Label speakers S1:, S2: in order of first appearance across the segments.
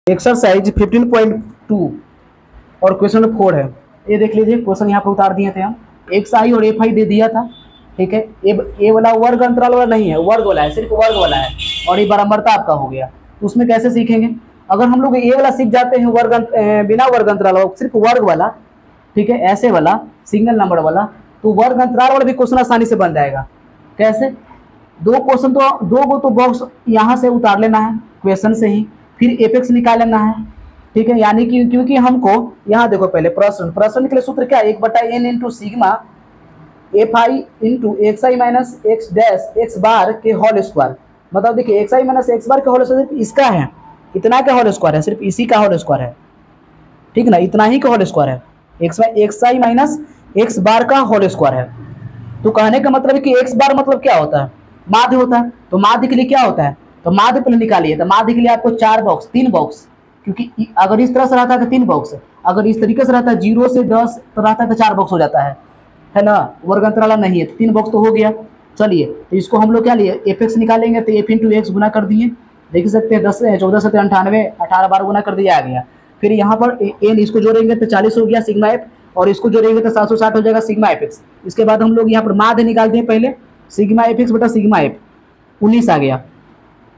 S1: Exercise 15.2 और question 4 है। ये देख लीजिए, क्वेश्चन यहाँ पर उतार दिए थे हम। एक्स आई और एफ आई दे दिया था, ठीक है। ए वाला वर्ग अंतराल वाला नहीं है, वर्ग वाला है, सिर्फ वर्ग वाला है, और ये बराबरता आपका हो गया। तो उसमें कैसे सीखेंगे? अगर हम लोग ये वाला सीख जाते हैं वर्ग बिना वर्ग अंतराल, सिर्फ वर्ग वाला, ठीक है, ऐसे वाला सिंगल नंबर वाला, तो वर्ग अंतराल वाला भी क्वेश्चन आसानी से बन जाएगा। कैसे? दो क्वेश्चन तो दो गो तो बॉक्स यहाँ से उतार लेना है क्वेश्चन से ही, फिर एपेक्स निकाल लेना है, ठीक है। यानी कि क्योंकि हमको यहाँ देखो, पहले प्रश्न के लिए सूत्र क्या है? 1/n into sigma f i into x i minus x dash x bar के होल स्क्वायर। मतलब देखिए, x i minus x bar के होल स्क्वायर सिर्फ इसका है, इतना का होल स्क्वायर है, सिर्फ इसी का होल स्क्वायर है, ठीक ना, इतना ही का होल स्क्वायर है। एक्स आई माइनस एक्स बार का होल स्क्वायर है। तो कहने का मतलब है कि एक्स बार मतलब क्या होता है? माध्य होता है। तो माध्य के लिए क्या होता है? तो माध्य पहले निकालिए। तो माध्य के लिए आपको 4 बॉक्स, 3 बॉक्स, क्योंकि अगर इस तरह से रहता है तो 3 बॉक्स, अगर इस तरीके से रहता है 0 से 10 तो रहता है तो 4 बॉक्स हो जाता है ना। वर्ग अंतराल नहीं है तो 3 बॉक्स तो हो गया। चलिए, तो इसको हम लोग क्या लिए? एफ एक्स निकालेंगे। तो एफ इंटू एक्स गुना कर दिए, देख सकते हैं 10 14 से 98, 18 बार गुना कर दिया, आ गया। फिर यहाँ पर एन इसको जोड़ेंगे तो 40 हो गया सिग्मा एफ, और इसको जोड़ेंगे तो 760 हो जाएगा सिग्मा एफ एक्स। इसके बाद हम लोग यहाँ पर माध्य निकालते हैं, पहले सिग्मा एफ एक्स बटा सिग्मा एफ 19 आ गया।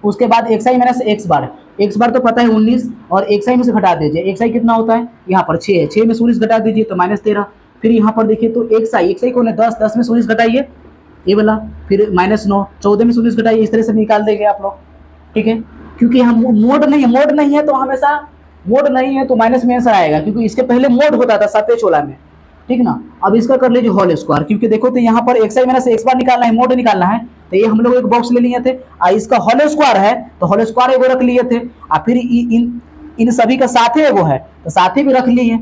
S1: उसके बाद एक्स आई माइनस एक्स बार तो पता है 19, और एक्स आई में से घटा दीजिए। एक्स आई कितना होता है? यहाँ पर 6 है, 6 में 19 घटा दीजिए तो -13। फिर यहाँ पर देखिए तो एक्स आई कौन है? 10, 10 में 19 घटाइए ये वाला, फिर -9, 14 में 19 घटाइए। इस तरह से निकाल देंगे आप लोग, ठीक है। क्योंकि हम मोड नहीं है तो हमेशा मोड नहीं है तो माइनस में आंसर आएगा, क्योंकि इसके पहले मोड होता था सातवें चोला में, ठीक ना। अब इसका कर लीजिए होल स्क्वायर, क्योंकि देखो तो यहाँ पर एक्स आई माइनस एक्स बार निकालना है, मोड निकालना है। तो ये हम लोग एक बॉक्स ले लिए थे, इसका होल स्क्वायर है तो होल स्क्वायर एगो रख लिए थे, और फिर इन सभी का साथ ही एगो है तो साथ ही भी रख लिए,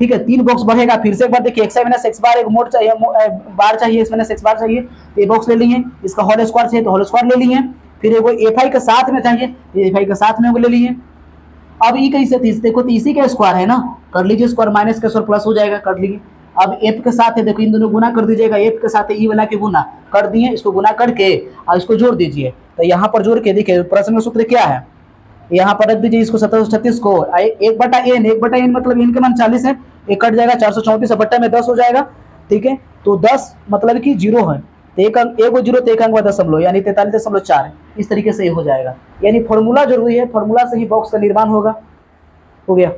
S1: ठीक है। 3 बॉक्स बढ़ेगा। फिर से एक बार देखिए, एक्स आई माइनस एक्स बार एक मोड चाहिए, बार चाहिए, एक्स माइनस एक्स बार चाहिए, तो ये बॉक्स ले लिए। इसका होल स्क्वायर चाहिए तो होल स्क्वायर ले लिए। फिर एगो एफ आई का साथ में चाहिए तो एफ आई का साथ में वो ले लिए। अब ई कैसे थी? देखो तो इसी का स्क्वायर है ना, कर लीजिए स्क्वायर, माइनस का स्क्वायर प्लस हो जाएगा, कर लीजिए। अब एफ के साथ है, देखो इन दोनों गुना कर दीजिएगा, एफ के साथ ई वाला के गुना कर दिए, इसको गुना करके और इसको जोड़ दीजिए। तो यहाँ पर जोड़ के देखिए प्रश्न में सूत्र क्या है, यहाँ पर रख दीजिए इसको 1736 को 1/n मतलब n के मान 40 है, एक कट जाएगा 434 बट्टा में 10 हो जाएगा, ठीक है। तो 10 मतलब कि 0 है, तो एक अंक एगो 0 तो एक अंक 10 यानी 43.4, इस तरीके से ये हो जाएगा। यानी फॉर्मूला जरूरी है, फॉर्मूला से ही बॉक्स का निर्माण होगा। हो गया।